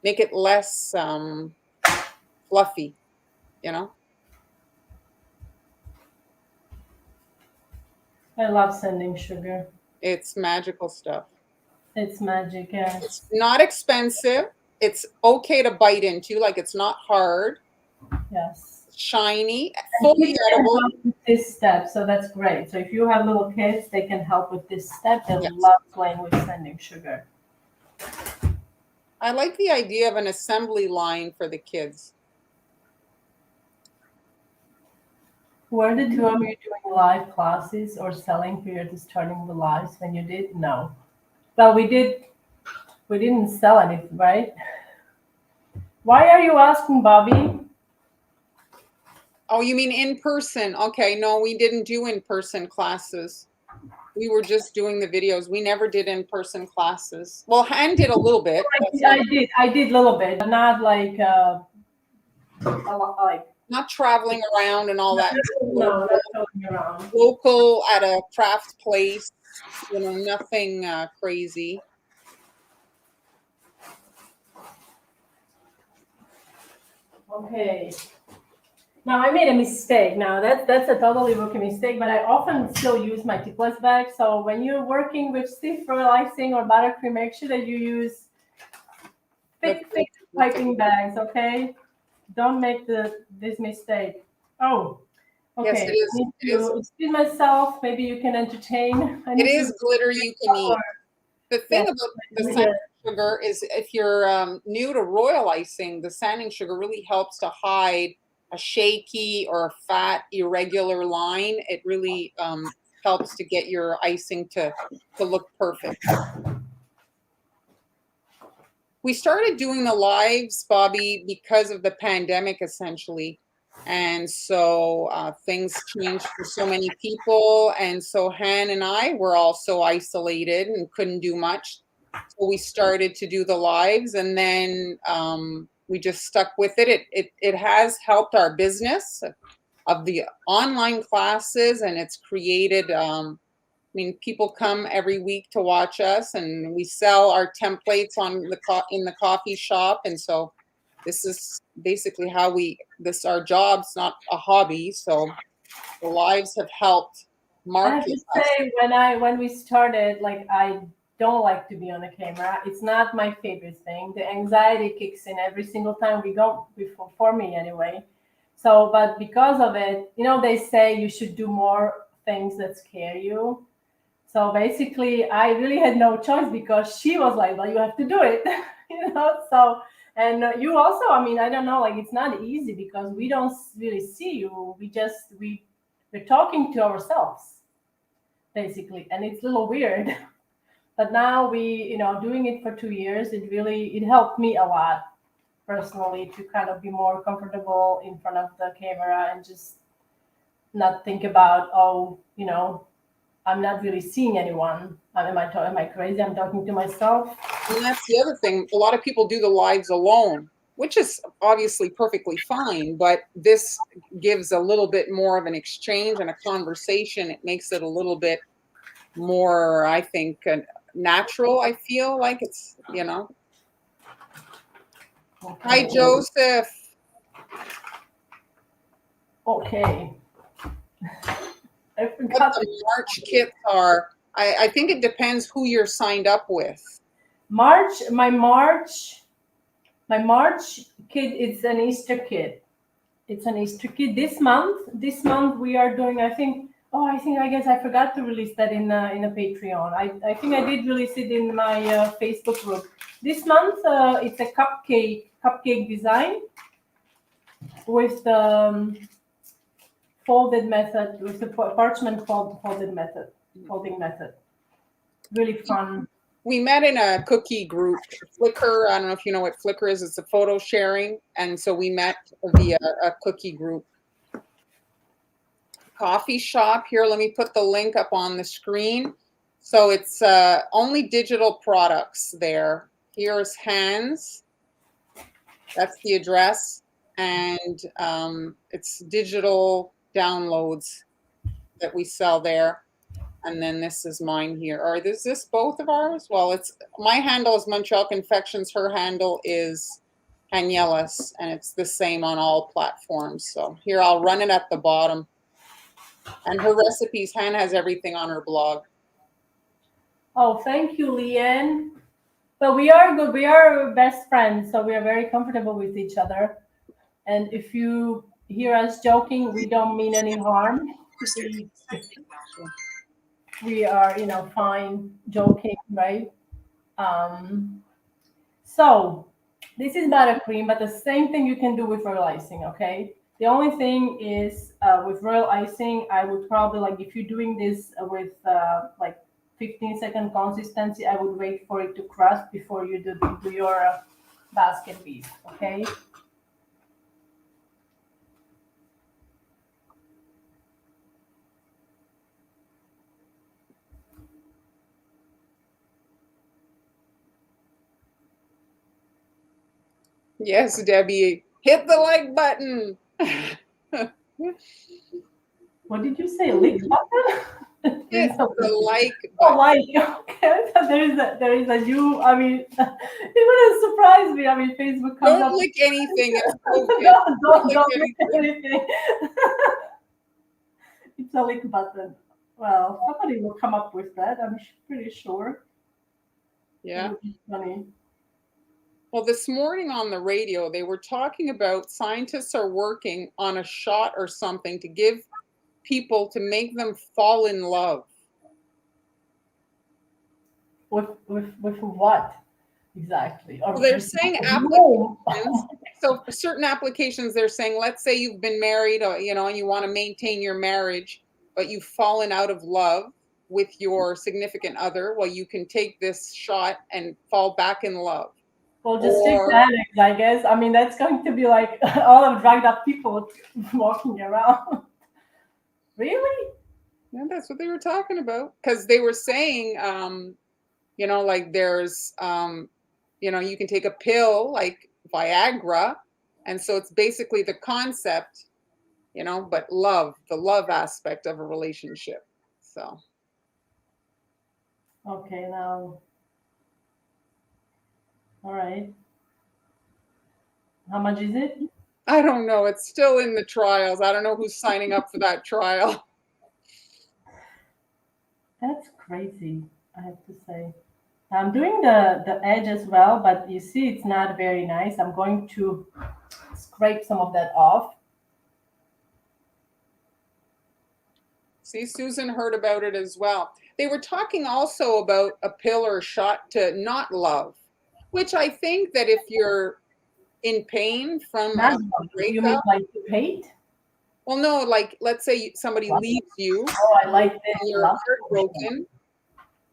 A: make it less fluffy, you know?
B: I love sanding sugar.
A: It's magical stuff.
B: It's magic, yeah.
A: It's not expensive. It's okay to bite into, like it's not hard.
B: Yes.
A: It's shiny, fully edible.
B: With this step, so that's great. So if you have little kids, they can help with this step. They
A: Yes.
B: love playing with sanding sugar.
A: I like the idea of an assembly line for the kids.
B: Were the two of you doing live classes or selling prior to starting the lives when you did? No. Well, we did. We didn't sell anything, right? Why are you asking, Bobby?
A: Oh, you mean in person? Okay, no, we didn't do in-person classes. We were just doing the videos. We never did in-person classes. Well, Han did a little bit.
B: I did a little bit, but not like a lot, like.
A: Not traveling around and all that.
B: No, not traveling around.
A: Local at a craft place, nothing crazy.
B: Okay. Now I made a mistake. Now that's a totally rookie mistake, but I often still use my tipless bag. So when you're working with stiff royal icing or buttercream, make sure that you use thick piping bags. Okay, don't make this mistake. Oh, okay.
A: Yes, it is.
B: I need to excuse myself. Maybe you can entertain.
A: It is glitter you can eat. The thing about the sanding sugar is if you're new to royal icing, the sanding sugar really helps to hide a shaky or fat, irregular line. It really helps to get your icing to look perfect. We started doing the lives, Bobby, because of the pandemic, essentially. And so things changed for so many people. And so Han and I were also isolated and couldn't do much. So we started to do the lives, and then we just stuck with it. It has helped our business of the online classes, and it's created I mean, people come every week to watch us, and we sell our templates on in the coffee shop. And so this is basically how this our job's not a hobby. So the lives have helped
B: I have
A: market
B: to
A: us.
B: say, when we started, like, I don't like to be on the camera. It's not my favorite thing. The anxiety kicks in every single time we go, before, for me anyway. So, but because of it, they say you should do more things that scare you. So basically, I really had no choice because she was like, "Well, you have to do it," So, and you also, I mean, I don't know, like it's not easy because we don't really see you. We're talking to ourselves basically, and it's a little weird. But now doing it for 2 years, it helped me a lot personally to kind of be more comfortable in front of the camera and just not think about, I'm not really seeing anyone. Am I crazy? I'm talking to myself.
A: And that's the other thing. A lot of people do the lives alone, which is obviously perfectly fine, but this gives a little bit more of an exchange and a conversation. It makes it a little bit more, I think, natural. I feel like it's. Hi,
B: Okay.
A: Joseph.
B: Okay. I
A: What
B: forgot
A: the March kits are. I think it depends who you're signed up with.
B: March. My March kit is an Easter kit. It's an Easter kit this month. This month we are doing. I think. Oh, I guess I forgot to release that in a Patreon. I think I did release it in my Facebook group. This month it's a cupcake design with folded method, with the parchment folding method. Really fun.
A: We met in a cookie group, Flickr. I don't know if you know what Flickr is. It's a photo sharing. And so we met via a cookie group. Coffee shop here. Let me put the link up on the screen. So it's only digital products there. Here's Hans. That's the address. And it's digital downloads that we sell there. And then this is mine here. Or is this both of ours? Well, it's my handle is Montreal Confections. Her handle is Haniela's, and it's the same on all platforms. So here, I'll run it at the bottom. And her recipes, Han has everything on her blog.
B: Oh, thank you, Leanne. But we are good. We are best friends, so we are very comfortable with each other. And if you hear us joking, we don't mean any harm. We are, fine joking, right? Um, so this is buttercream, but the same thing you can do with royal icing, okay? The only thing is with royal icing, I would probably, like, if you're doing this with like 15-second consistency, I would wait for it to crust before you do your basket beef, okay?
A: Yes, Debbie, hit the like button.
B: What did you say? Lick button?
A: Hit the like
B: Oh,
A: button.
B: like, okay. So there is a new. I mean, it wouldn't surprise me. I mean, Facebook comes
A: Don't
B: up.
A: click anything. It's COVID.
B: Don't
A: Click
B: look at
A: anything.
B: anything. It's a link button. Well, somebody will come up with that. I'm pretty sure. It
A: Yeah.
B: would be funny.
A: Well, this morning on the radio, they were talking about scientists are working on a shot or something to give people to make them fall in love.
B: With what exactly?
A: So
B: Or
A: they're
B: with
A: saying
B: whom?
A: applications. So for certain applications, they're saying, let's say you've been married, or, and you want to maintain your marriage, but you've fallen out of love with your significant other. Well, you can take this shot and fall back in love.
B: Well, just take
A: Or
B: Xanax, I guess. I mean, that's going to be like all of drugged up people walking around. Really?
A: yeah, that's what they were talking about. Because they were saying, like there's, you can take a pill like Viagra. And so it's basically the concept, but the love aspect of a relationship. So
B: Okay, now, all right. How much is it?
A: I don't know. It's still in the trials. I don't know who's signing up for that trial.
B: That's crazy, I have to say. I'm doing the edge as well, but you see it's not very nice. I'm going to scrape some of that off.
A: See, Susan heard about it as well. They were talking also about a pill or a shot to not love, which I think that if you're in pain from
B: Not
A: a
B: you mean
A: breakup,
B: like to hate?
A: well, no, like let's say somebody
B: Love.
A: leaves you
B: Oh, I like this
A: and you're
B: love potion.
A: heartbroken,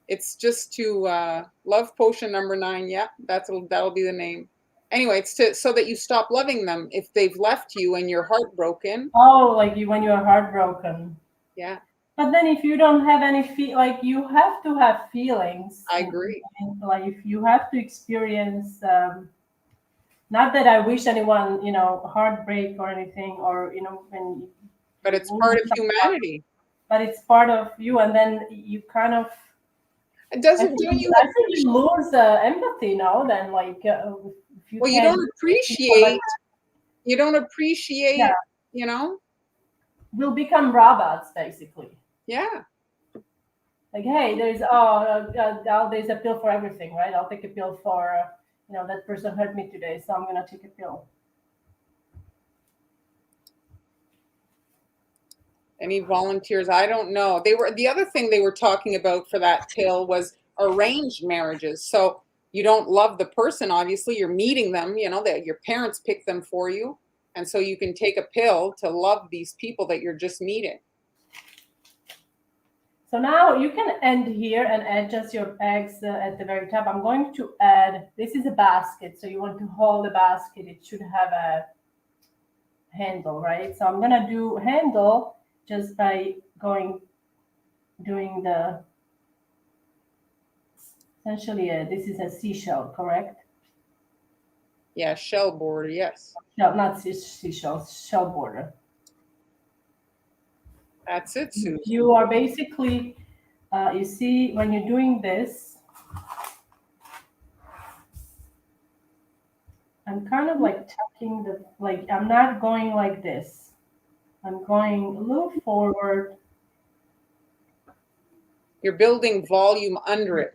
A: it's just to love potion number 9. Yeah, that'll be the name. Anyway, it's to so that you stop loving them if they've left you and you're heartbroken.
B: Oh, like you when you are heartbroken.
A: Yeah,
B: But then if you don't have any feel, like you have to have feelings,
A: I agree.
B: like if you have to experience. Not that I wish anyone, heartbreak or anything, or when
A: But
B: you
A: it's
B: lose
A: part of
B: someone,
A: humanity.
B: but it's part of you, and then you kind of,
A: It
B: I
A: doesn't,
B: think,
A: don't you
B: I think you lose empathy. No, then like if you
A: well,
B: can't see somebody,
A: you don't
B: yeah,
A: appreciate, you know?
B: we'll become robots basically.
A: Yeah.
B: Like, hey, there's a pill for everything, right? I'll take a pill for, that person hurt me today, so I'm gonna take a pill.
A: Any volunteers? I don't know. The other thing they were talking about for that pill was arranged marriages. So you don't love the person, obviously, you're meeting them, that your parents pick them for you. And so you can take a pill to love these people that you're just meeting.
B: So now you can end here and add just your eggs at the very top. I'm going to add, this is a basket, so you want to hold the basket. It should have a handle, right? So I'm gonna do handle just by doing the, essentially, this is a seashell, correct?
A: Yeah, shell border, yes.
B: No, not seashell, shell border.
A: That's it, Susan.
B: You are basically, you see, when you're doing this, I'm kind of like tucking like I'm not going like this. I'm going a little forward.
A: You're building volume under it.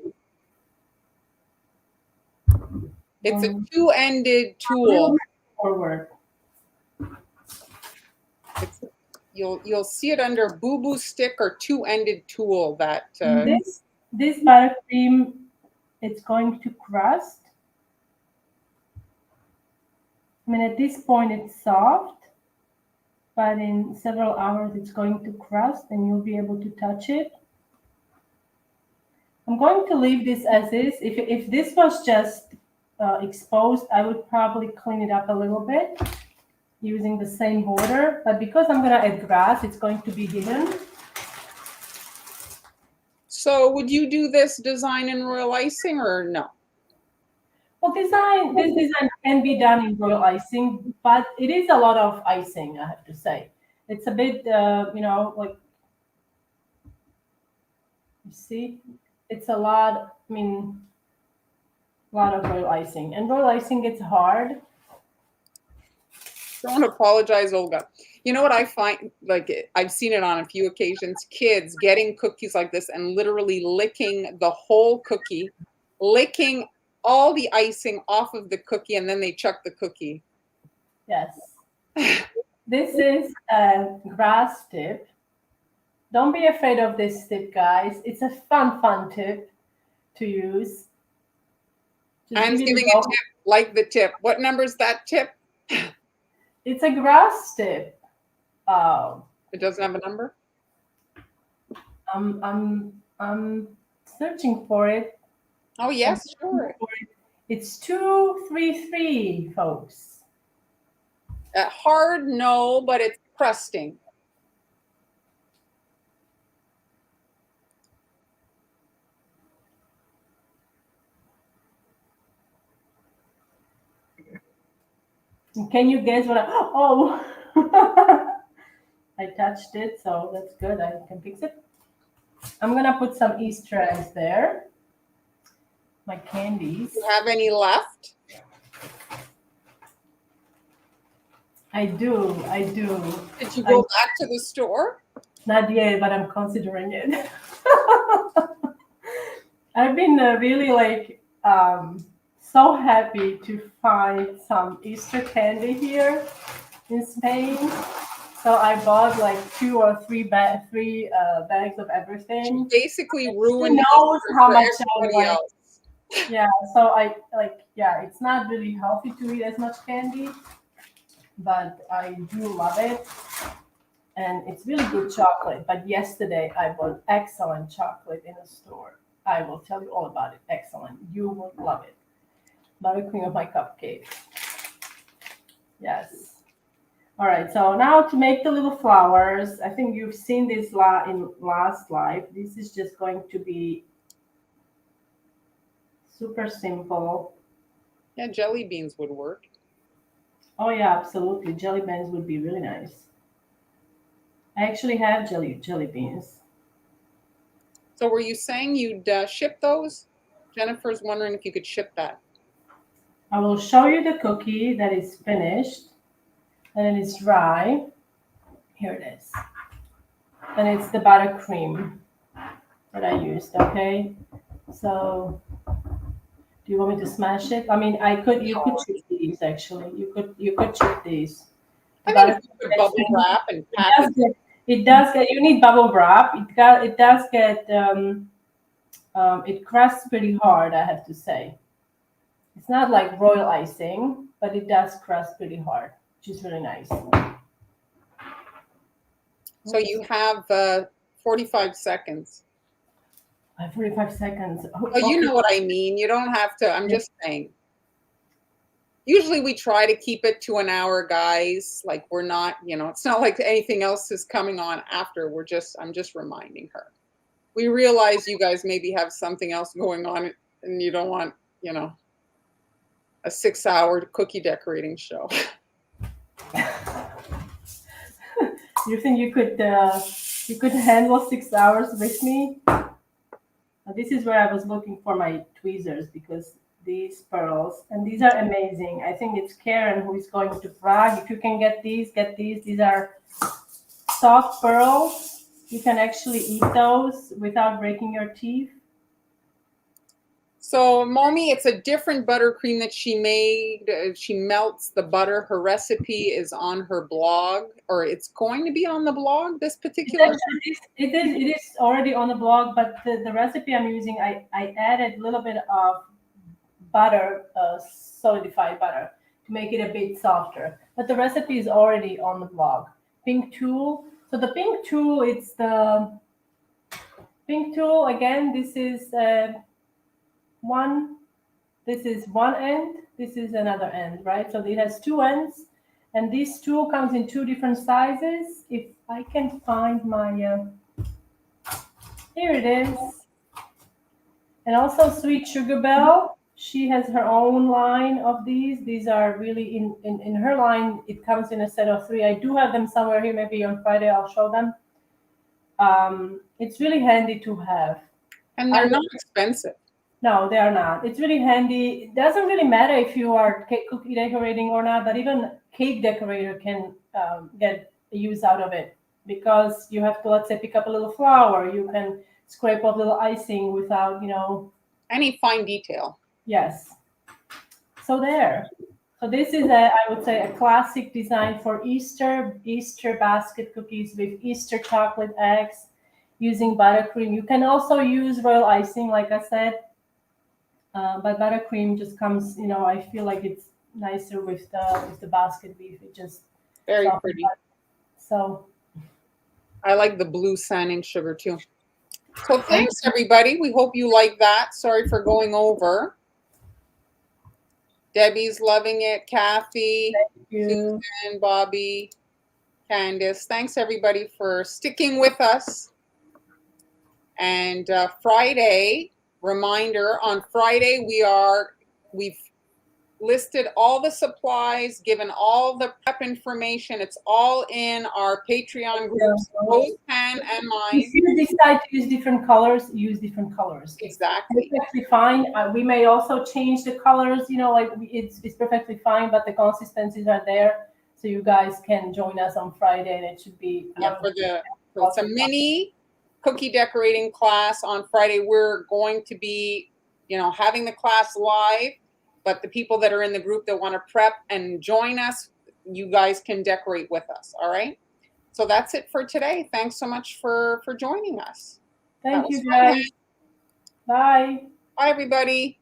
A: It's a two-ended
B: A
A: tool.
B: little forward.
A: You'll see it under boo-boo stick or two-ended tool that
B: This buttercream, it's going to crust. I mean, at this point it's soft, but in several hours it's going to crust and you'll be able to touch it. I'm going to leave this as is. If this was just exposed, I would probably clean it up a little bit using the same border. But because I'm going to add grass, it's going to be hidden.
A: So would you do this design in royal icing or no?
B: Well, this design can be done in royal icing, but it is a lot of icing, I have to say. It's a bit, like, you see, it's a lot, I mean, a lot of royal icing. And royal icing gets hard.
A: Don't apologize, Olga. You know what I find, like I've seen it on a few occasions, kids getting cookies like this and literally licking the whole cookie, licking all the icing off of the cookie, and then they chuck the cookie.
B: Yes. This is a grass tip. Don't be afraid of this tip, guys. It's a fun tip to use. Just
A: Anne's
B: give it
A: giving
B: a
A: a
B: go.
A: tip, like the tip. What number's that tip?
B: It's a grass tip.
A: It doesn't have a number?
B: I'm searching for it.
A: Oh,
B: I'm
A: yes,
B: searching
A: sure.
B: for it. It's 233, folks.
A: Hard, no, but it's crusting.
B: Can you guess what oh, I touched it, so that's good. I can fix it. I'm gonna put some Easter eggs there. My candies.
A: Do you have any left?
B: I do.
A: Did you go back to the store?
B: Not yet, but I'm considering it. I've been really like so happy to find some Easter candy here in Spain. So I bought like 2 or 3 bags of everything.
A: She basically ruined
B: Who knows
A: Easter
B: how
A: for
B: much I
A: everybody
B: like.
A: else.
B: Yeah, so I like, yeah, it's not really healthy to eat as much candy, but I do love it. And it's really good chocolate. But yesterday I bought excellent chocolate in a store. I will tell you all about it. Excellent. You will love it. Buttercream of my cupcake. Yes. All right. So now to make the little flowers, I think you've seen this in last live. This is just going to be super simple.
A: Yeah, jelly beans would work.
B: Oh yeah, absolutely. Jelly beans would be really nice. I actually have jelly beans.
A: So were you saying you'd ship those? Jennifer's wondering if you could ship that.
B: I will show you the cookie that is finished and it is dry. Here it is. And it's the buttercream that I used, okay? So do you want me to smash it? I mean, you could chip these actually. You could chip these.
A: I think if you could bubble wrap and pack it.
B: It does get, you need bubble wrap. It does get, it crusts pretty hard, I have to say. It's not like royal icing, but it does crust pretty hard, which is really nice.
A: So you have 45 seconds.
B: 45 seconds.
A: Oh, you know what I mean. You don't have to. I'm just saying. Usually we try to keep it to an hour, guys. Like we're not, it's not like anything else is coming on after. I'm just reminding her. We realize you guys maybe have something else going on and you don't want, a 6-hour cookie decorating show.
B: You think you could handle 6 hours with me? This is where I was looking for my tweezers because these pearls, and these are amazing. I think it's Karen who is going to brag. If you can get these. These are soft pearls. You can actually eat those without breaking your teeth.
A: So, Momi, it's a different buttercream that she made. She melts the butter. Her recipe is on her blog, or it's going to be on the blog, this particular?
B: It is already on the blog, but the recipe I'm using, I added a little bit of butter, solidified butter, to make it a bit softer. But the recipe is already on the blog. Pink tool. So the pink tool, it's the pink tool. Again, this is one end, this is another end, right? So it has 2 ends, and this tool comes in 2 different sizes. If I can find my here it is. And also Sweet Sugar Belle, she has her own line of these are really in her line. It comes in a set of 3. I do have them somewhere here. Maybe on Friday I'll show them. It's really handy to have,
A: and they're not expensive.
B: No, they are not. It's really handy. It doesn't really matter if you are cookie decorating or not, but even cake decorator can get use out of it because you have to, let's say, pick up a little flour. You can scrape off little icing without,
A: any fine detail.
B: Yes. So there. So this is I would say, a classic design for Easter basket cookies with Easter chocolate eggs using buttercream. You can also use royal icing, like I said. But buttercream just comes, I feel like it's nicer with the basket beef. It just
A: very pretty.
B: So
A: I like the blue sanding sugar too. So thanks everybody. We hope you like that. Sorry for going over. Debbie's loving it. Kathy,
B: Thank you.
A: Susan, Bobby, Candice. Thanks everybody for sticking with us. And Friday, reminder, on Friday we've listed all the supplies, given all the prep information. It's all in our Patreon groups, both Pan and mine.
B: If you decide to use different colors, use different colors.
A: Exactly.
B: It's perfectly fine. We may also change the colors, you know, like it's perfectly fine, but the consistencies are there. So you guys can join us on Friday, and it should be
A: it's a mini cookie decorating class on Friday. We're going to be, having the class live, but the people that are in the group that want to prep and join us, you guys can decorate with us. All right. So that's it for today. Thanks so much for joining us.
B: Thank you, guys. Bye.
A: Bye, everybody.